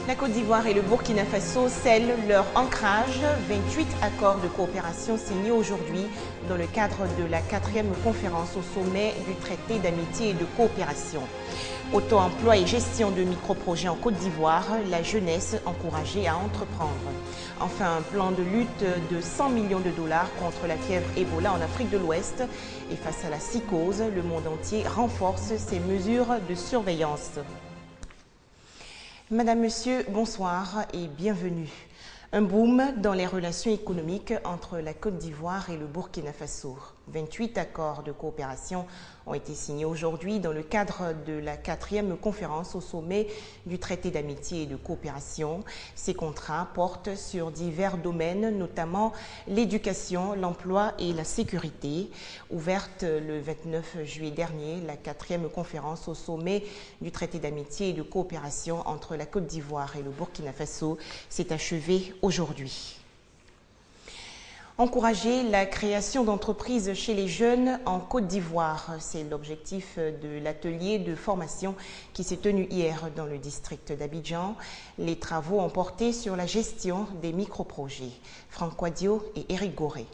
La Côte d'Ivoire et le Burkina Faso scellent leur ancrage. 28 accords de coopération signés aujourd'hui dans le cadre de la 4e conférence au sommet du traité d'amitié et de coopération. Auto-emploi et gestion de micro-projets en Côte d'Ivoire, la jeunesse encouragée à entreprendre. Enfin, un plan de lutte de 100 millions de dollars contre la fièvre Ebola en Afrique de l'Ouest. Et face à la psychose, le monde entier renforce ses mesures de surveillance. Madame, Monsieur, bonsoir et bienvenue. Un boom dans les relations économiques entre la Côte d'Ivoire et le Burkina Faso. 28 accords de coopération ont été signés aujourd'hui dans le cadre de la 4e conférence au sommet du traité d'amitié et de coopération. Ces contrats portent sur divers domaines, notamment l'éducation, l'emploi et la sécurité. Ouverte le 29 juillet dernier, la 4e conférence au sommet du traité d'amitié et de coopération entre la Côte d'Ivoire et le Burkina Faso s'est achevée aujourd'hui. Encourager la création d'entreprises chez les jeunes en Côte d'Ivoire, c'est l'objectif de l'atelier de formation qui s'est tenu hier dans le district d'Abidjan. Les travaux ont porté sur la gestion des micro-projets. Franck Quadio et Éric Goré.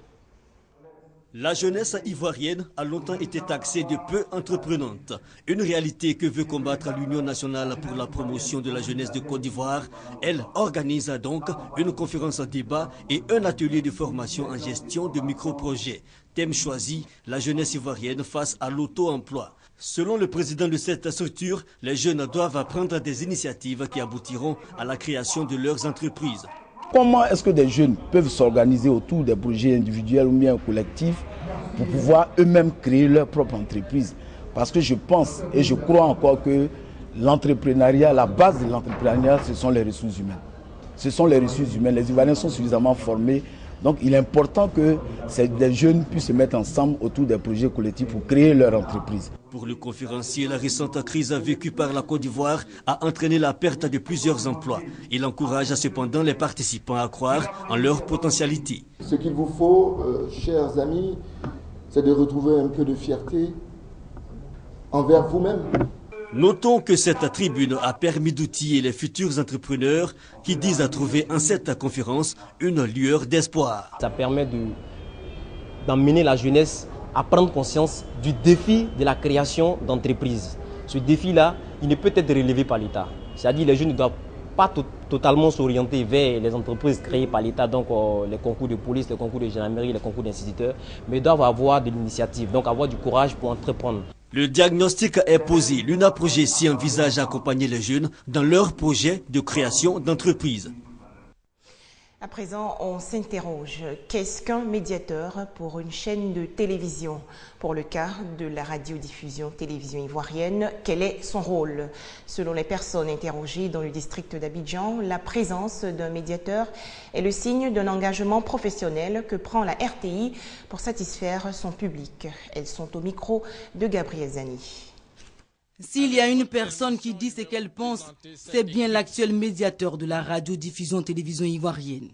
La jeunesse ivoirienne a longtemps été taxée de peu entreprenante. Une réalité que veut combattre l'Union nationale pour la promotion de la jeunesse de Côte d'Ivoire. Elle organise donc une conférence débat et un atelier de formation en gestion de micro-projets. Thème choisi, la jeunesse ivoirienne face à l'auto-emploi. Selon le président de cette structure, les jeunes doivent prendre des initiatives qui aboutiront à la création de leurs entreprises. Comment est-ce que des jeunes peuvent s'organiser autour des projets individuels ou bien collectifs pour pouvoir eux-mêmes créer leur propre entreprise? Parce que je pense et je crois encore que l'entrepreneuriat, la base de l'entrepreneuriat, ce sont les ressources humaines. Ce sont les ressources humaines. Les Ivoiriens sont suffisamment formés. Donc il est important que des jeunes puissent se mettre ensemble autour des projets collectifs pour créer leur entreprise. Pour le conférencier, la récente crise vécue par la Côte d'Ivoire a entraîné la perte de plusieurs emplois. Il encourage cependant les participants à croire en leur potentialité. Ce qu'il vous faut, chers amis, c'est de retrouver un peu de fierté envers vous-même. Notons que cette tribune a permis d'outiller les futurs entrepreneurs qui disent à trouver en cette conférence une lueur d'espoir. Ça permet d'emmener la jeunesse à prendre conscience du défi de la création d'entreprises. Ce défi-là, il ne peut être relevé par l'État. C'est-à-dire que les jeunes ne doivent pas totalement s'orienter vers les entreprises créées par l'État, donc les concours de police, les concours de gendarmerie, les concours d'instituteurs, mais doivent avoir de l'initiative, donc avoir du courage pour entreprendre. Le diagnostic est posé. L'UNA Projet s'y envisage d'accompagner les jeunes dans leur projet de création d'entreprise. À présent, on s'interroge. Qu'est-ce qu'un médiateur pour une chaîne de télévision? Pour le cas de la radiodiffusion télévision ivoirienne, quel est son rôle? Selon les personnes interrogées dans le district d'Abidjan, la présence d'un médiateur est le signe d'un engagement professionnel que prend la RTI pour satisfaire son public. Elles sont au micro de Gabriel Zani. S'il y a une personne qui dit ce qu'elle pense, c'est bien l'actuel médiateur de la radiodiffusion télévision ivoirienne.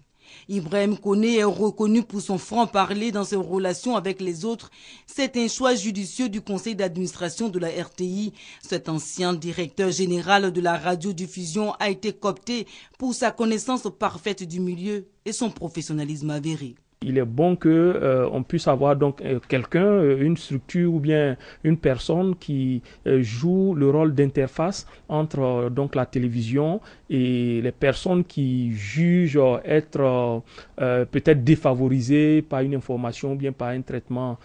Ibrahim Koné est reconnu pour son franc-parler dans ses relations avec les autres. C'est un choix judicieux du conseil d'administration de la RTI. Cet ancien directeur général de la radiodiffusion a été coopté pour sa connaissance parfaite du milieu et son professionnalisme avéré. Il est bon qu'on puisse avoir donc quelqu'un, une structure ou bien une personne qui joue le rôle d'interface entre donc la télévision et les personnes qui jugent être peut-être défavorisées par une information ou bien par un traitement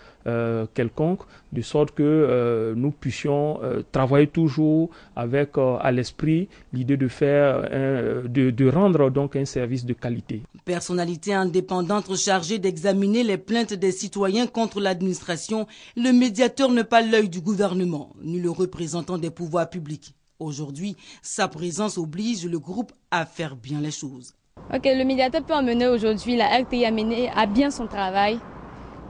quelconque, de sorte que nous puissions travailler toujours avec à l'esprit l'idée de faire de rendre donc un service de qualité. Personnalité indépendante chargée d'examiner les plaintes des citoyens contre l'administration, le médiateur n'est pas l'œil du gouvernement, ni le représentant des pouvoirs publics. Aujourd'hui, sa présence oblige le groupe à faire bien les choses. Le médiateur peut emmener aujourd'hui la RTI à bien son travail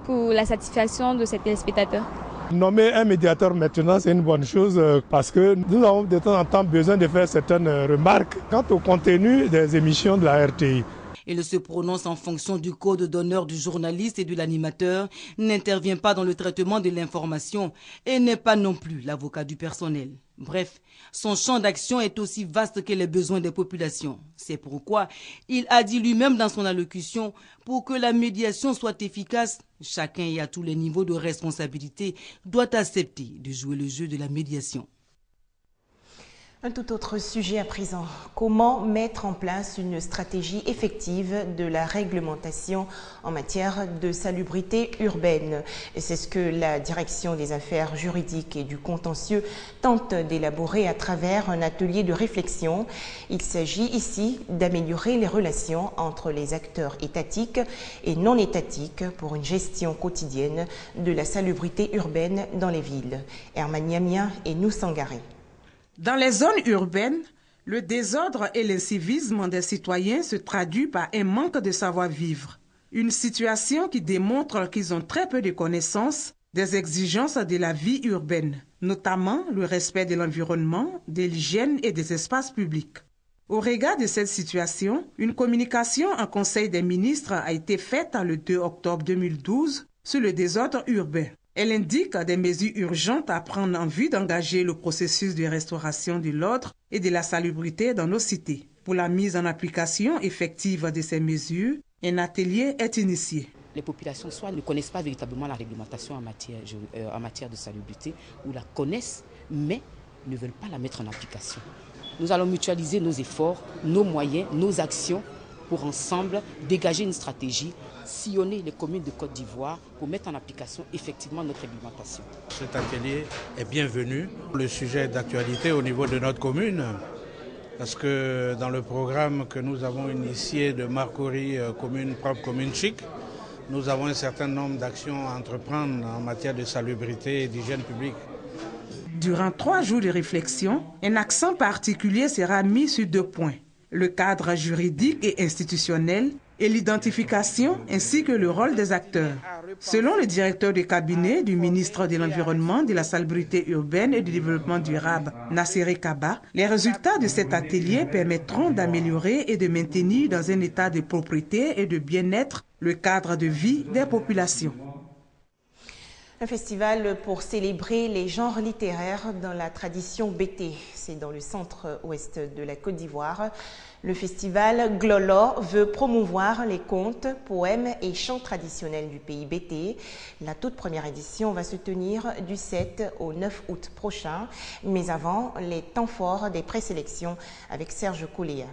pour la satisfaction de ses téléspectateurs. Nommer un médiateur maintenant, c'est une bonne chose parce que nous avons de temps en temps besoin de faire certaines remarques quant au contenu des émissions de la RTI. Il se prononce en fonction du code d'honneur du journaliste et de l'animateur, n'intervient pas dans le traitement de l'information et n'est pas non plus l'avocat du personnel. Bref, son champ d'action est aussi vaste que les besoins des populations. C'est pourquoi il a dit lui-même dans son allocution, pour que la médiation soit efficace, chacun et à tous les niveaux de responsabilité doit accepter de jouer le jeu de la médiation. Un tout autre sujet à présent. Comment mettre en place une stratégie effective de la réglementation en matière de salubrité urbaine? C'est ce que la Direction des affaires juridiques et du contentieux tente d'élaborer à travers un atelier de réflexion. Il s'agit ici d'améliorer les relations entre les acteurs étatiques et non étatiques pour une gestion quotidienne de la salubrité urbaine dans les villes. Herman Niamia et Nousangaré. Dans les zones urbaines, le désordre et l'incivisme des citoyens se traduit par un manque de savoir-vivre. Une situation qui démontre qu'ils ont très peu de connaissances des exigences de la vie urbaine, notamment le respect de l'environnement, de l'hygiène et des espaces publics. Au regard de cette situation, une communication en Conseil des ministres a été faite le 2 octobre 2012 sur le désordre urbain. Elle indique des mesures urgentes à prendre en vue d'engager le processus de restauration de l'ordre et de la salubrité dans nos cités. Pour la mise en application effective de ces mesures, un atelier est initié. Les populations soit ne connaissent pas véritablement la réglementation en matière de salubrité ou la connaissent, mais ne veulent pas la mettre en application. Nous allons mutualiser nos efforts, nos moyens, nos actions pour ensemble dégager une stratégie, sillonner les communes de Côte d'Ivoire pour mettre en application effectivement notre réglementation. Cet atelier est bienvenu. Le sujet d'actualité au niveau de notre commune, parce que dans le programme que nous avons initié de Marcory commune propre, commune chic, nous avons un certain nombre d'actions à entreprendre en matière de salubrité et d'hygiène publique. Durant 3 jours de réflexion, un accent particulier sera mis sur 2 points. Le cadre juridique et institutionnel et l'identification ainsi que le rôle des acteurs. Selon le directeur de cabinet du ministre de l'Environnement, de la Salubrité urbaine et du Développement durable, Nasséré Kaba, les résultats de cet atelier permettront d'améliorer et de maintenir dans un état de propriété et de bien-être le cadre de vie des populations. Un festival pour célébrer les genres littéraires dans la tradition BT. C'est dans le centre-ouest de la Côte d'Ivoire. Le festival Glolo veut promouvoir les contes, poèmes et chants traditionnels du pays BT. La toute première édition va se tenir du 7 au 9 août prochain. Mais avant, les temps forts des présélections avec Serge Kouléa.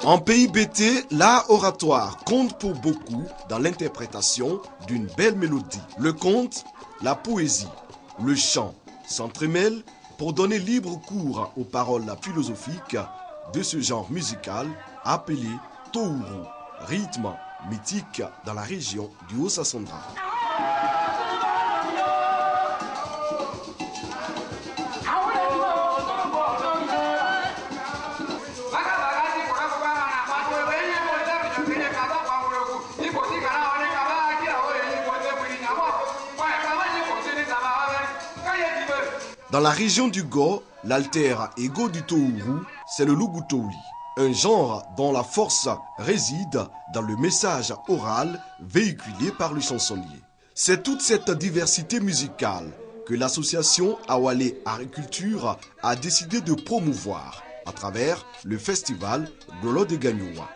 En pays BT, l'art oratoire compte pour beaucoup dans l'interprétation d'une belle mélodie. Le conte, la poésie, le chant s'entremêlent pour donner libre cours aux paroles philosophiques de ce genre musical appelé Touru, rythme mythique dans la région du Haut-Sassandra. Dans la région du Go, l'alter ego du Touru, c'est le Lugutouli, un genre dont la force réside dans le message oral véhiculé par le chansonnier. C'est toute cette diversité musicale que l'association Awalé Agriculture a décidé de promouvoir à travers le festival Glolo de Gagnoua.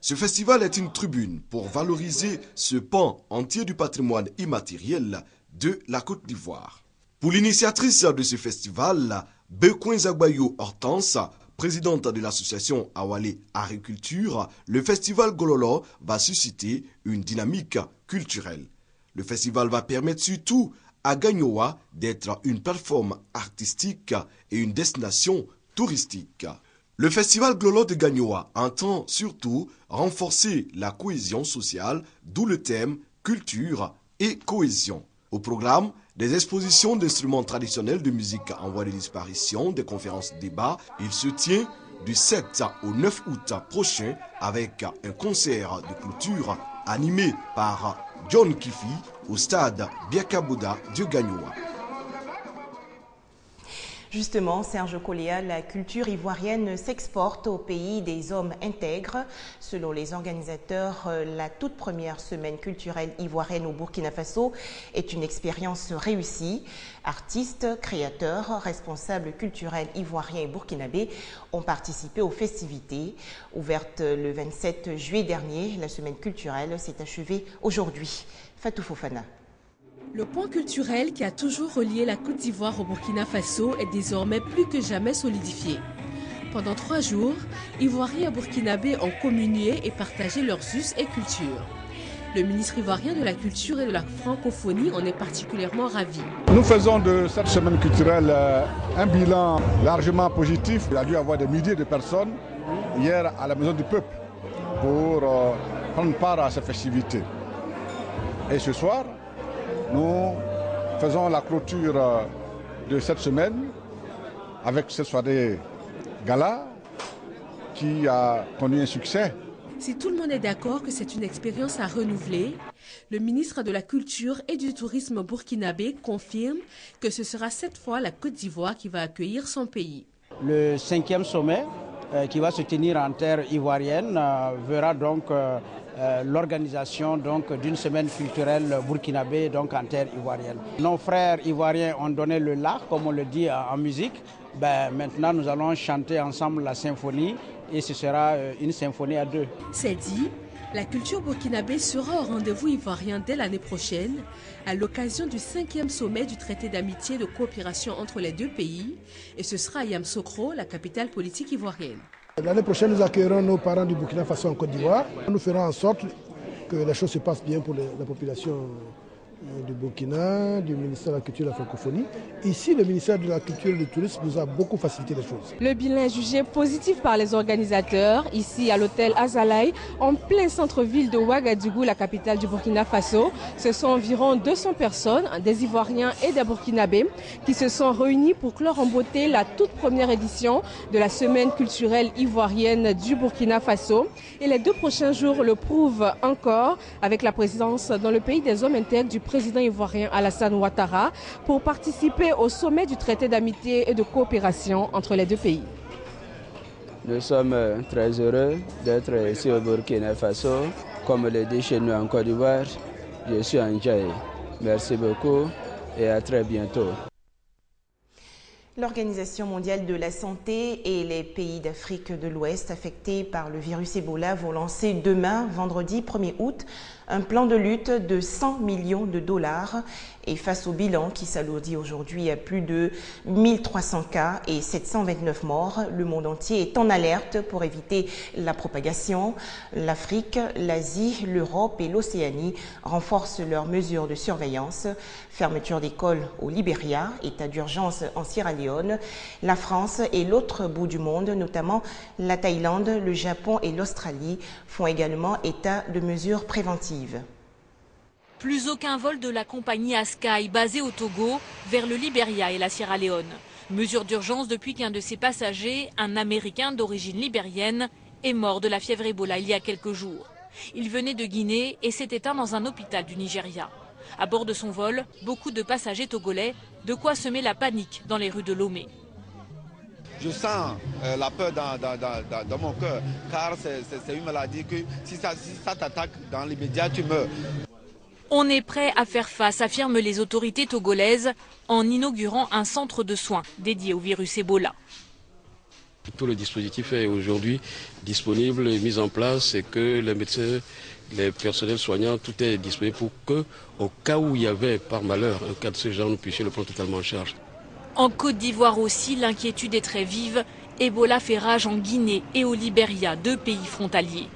Ce festival est une tribune pour valoriser ce pan entier du patrimoine immatériel de la Côte d'Ivoire. Pour l'initiatrice de ce festival, Bekoin Zagbayou Hortense, présidente de l'association Awalé Agriculture, le festival Gololo va susciter une dynamique culturelle. Le festival va permettre surtout à Gagnoua d'être une plateforme artistique et une destination touristique. Le festival Glolo de Gagnoua entend surtout renforcer la cohésion sociale, d'où le thème culture et cohésion. Au programme, des expositions d'instruments traditionnels de musique en voie de disparition, des conférences débats. Il se tient du 7 au 9 août prochain avec un concert de clôture animé par John Kifi au stade Biakabuda de Gagnoua. Justement, Serge Koléa, la culture ivoirienne s'exporte au pays des hommes intègres. Selon les organisateurs, la toute première semaine culturelle ivoirienne au Burkina Faso est une expérience réussie. Artistes, créateurs, responsables culturels ivoiriens et burkinabés ont participé aux festivités. Ouverte le 27 juillet dernier, la semaine culturelle s'est achevée aujourd'hui. Fatou Fofana. Le point culturel qui a toujours relié la Côte d'Ivoire au Burkina Faso est désormais plus que jamais solidifié. Pendant 3 jours, Ivoiriens et Burkinabés ont communié et partagé leurs us et cultures. Le ministre ivoirien de la Culture et de la Francophonie en est particulièrement ravi. Nous faisons de cette semaine culturelle un bilan largement positif. Il y a dû y avoir des milliers de personnes hier à la Maison du Peuple pour prendre part à ces festivités. Et ce soir, nous faisons la clôture de cette semaine avec cette soirée gala qui a connu un succès. Si tout le monde est d'accord que c'est une expérience à renouveler, le ministre de la Culture et du Tourisme burkinabé confirme que ce sera cette fois la Côte d'Ivoire qui va accueillir son pays. Le 5e sommet qui va se tenir en terre ivoirienne verra donc l'organisation d'une semaine culturelle burkinabé en terre ivoirienne. Nos frères ivoiriens ont donné le la, comme on le dit en musique. Maintenant, nous allons chanter ensemble la symphonie et ce sera une symphonie à 2. C'est dit, la culture burkinabé sera au rendez-vous ivoirien dès l'année prochaine à l'occasion du 5e sommet du traité d'amitié et de coopération entre les deux pays et ce sera à Yamoussoukro, la capitale politique ivoirienne. L'année prochaine, nous accueillerons nos parents du Burkina Faso en Côte d'Ivoire. Nous ferons en sorte que les choses se passent bien pour la population du Burkina, du ministère de la Culture et de la Francophonie. Ici, le ministère de la Culture et du Tourisme nous a beaucoup facilité les choses. Le bilan est jugé positif par les organisateurs, ici à l'hôtel Azalaï, en plein centre-ville de Ouagadougou, la capitale du Burkina Faso. Ce sont environ 200 personnes, des Ivoiriens et des Burkinabés, qui se sont réunis pour clore en beauté la toute première édition de la semaine culturelle ivoirienne du Burkina Faso. Et les 2 prochains jours le prouvent encore avec la présence dans le pays des hommes intègres du président ivoirien Alassane Ouattara pour participer au sommet du traité d'amitié et de coopération entre les deux pays. Nous sommes très heureux d'être ici au Burkina Faso. Comme le dit chez nous en Côte d'Ivoire, je suis en joie. Merci beaucoup et à très bientôt. L'Organisation mondiale de la santé et les pays d'Afrique de l'Ouest affectés par le virus Ebola vont lancer demain, vendredi 1er août, un plan de lutte de 100 millions de dollars. Et face au bilan qui s'alourdit aujourd'hui à plus de 1300 cas et 729 morts, le monde entier est en alerte pour éviter la propagation. L'Afrique, l'Asie, l'Europe et l'Océanie renforcent leurs mesures de surveillance. Fermeture d'écoles au Libéria, état d'urgence en Sierra Leone. La France et l'autre bout du monde, notamment la Thaïlande, le Japon et l'Australie, font également état de mesures préventives. Plus aucun vol de la compagnie Askai basée au Togo vers le Libéria et la Sierra Leone. Mesure d'urgence depuis qu'un de ses passagers, un Américain d'origine libérienne, est mort de la fièvre Ebola il y a quelques jours. Il venait de Guinée et s'est éteint dans un hôpital du Nigeria. À bord de son vol, beaucoup de passagers togolais, de quoi semer la panique dans les rues de Lomé. Je sens la peur dans mon cœur, car c'est une maladie que si ça t'attaque dans l'immédiat, tu meurs. On est prêt à faire face, affirment les autorités togolaises, en inaugurant un centre de soins dédié au virus Ebola. Tout le dispositif est aujourd'hui disponible et mis en place et que les médecins, les personnels soignants, tout est disponible pour que, au cas où il y avait par malheur un cas de ce genre, nous puissions le prendre totalement en charge. En Côte d'Ivoire aussi, l'inquiétude est très vive. Ebola fait rage en Guinée et au Libéria, 2 pays frontaliers.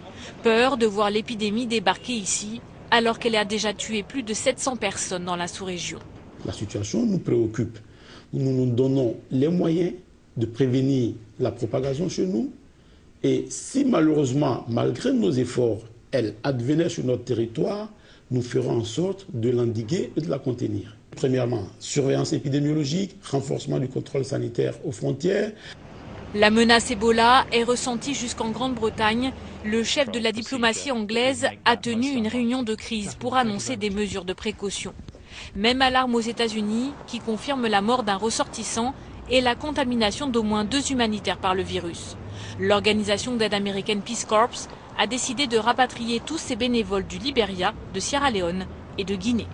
Peur de voir l'épidémie débarquer ici, alors qu'elle a déjà tué plus de 700 personnes dans la sous-région. La situation nous préoccupe. Nous nous donnons les moyens de prévenir la propagation chez nous. Et si malheureusement, malgré nos efforts, elle advenait sur notre territoire, nous ferons en sorte de l'endiguer et de la contenir. Premièrement, surveillance épidémiologique, renforcement du contrôle sanitaire aux frontières. La menace Ebola est ressentie jusqu'en Grande-Bretagne. Le chef de la diplomatie anglaise a tenu une réunion de crise pour annoncer des mesures de précaution. Même alarme aux États-Unis, qui confirment la mort d'un ressortissant et la contamination d'au moins 2 humanitaires par le virus. L'organisation d'aide américaine Peace Corps a décidé de rapatrier tous ses bénévoles du Libéria, de Sierra Leone et de Guinée.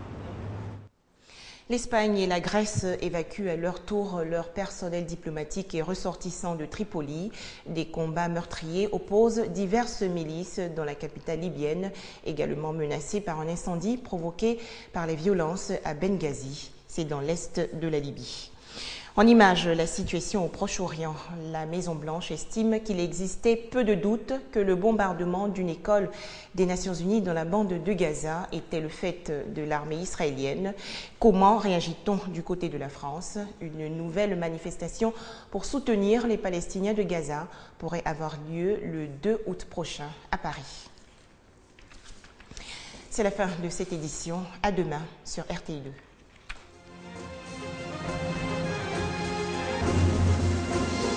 L'Espagne et la Grèce évacuent à leur tour leur personnel diplomatique et ressortissant de Tripoli. Des combats meurtriers opposent diverses milices dans la capitale libyenne, également menacée par un incendie provoqué par les violences à Benghazi. C'est dans l'est de la Libye. En image, la situation au Proche-Orient. La Maison-Blanche estime qu'il existait peu de doute que le bombardement d'une école des Nations Unies dans la bande de Gaza était le fait de l'armée israélienne. Comment réagit-on du côté de la France? Une nouvelle manifestation pour soutenir les Palestiniens de Gaza pourrait avoir lieu le 2 août prochain à Paris. C'est la fin de cette édition. À demain sur RTI2.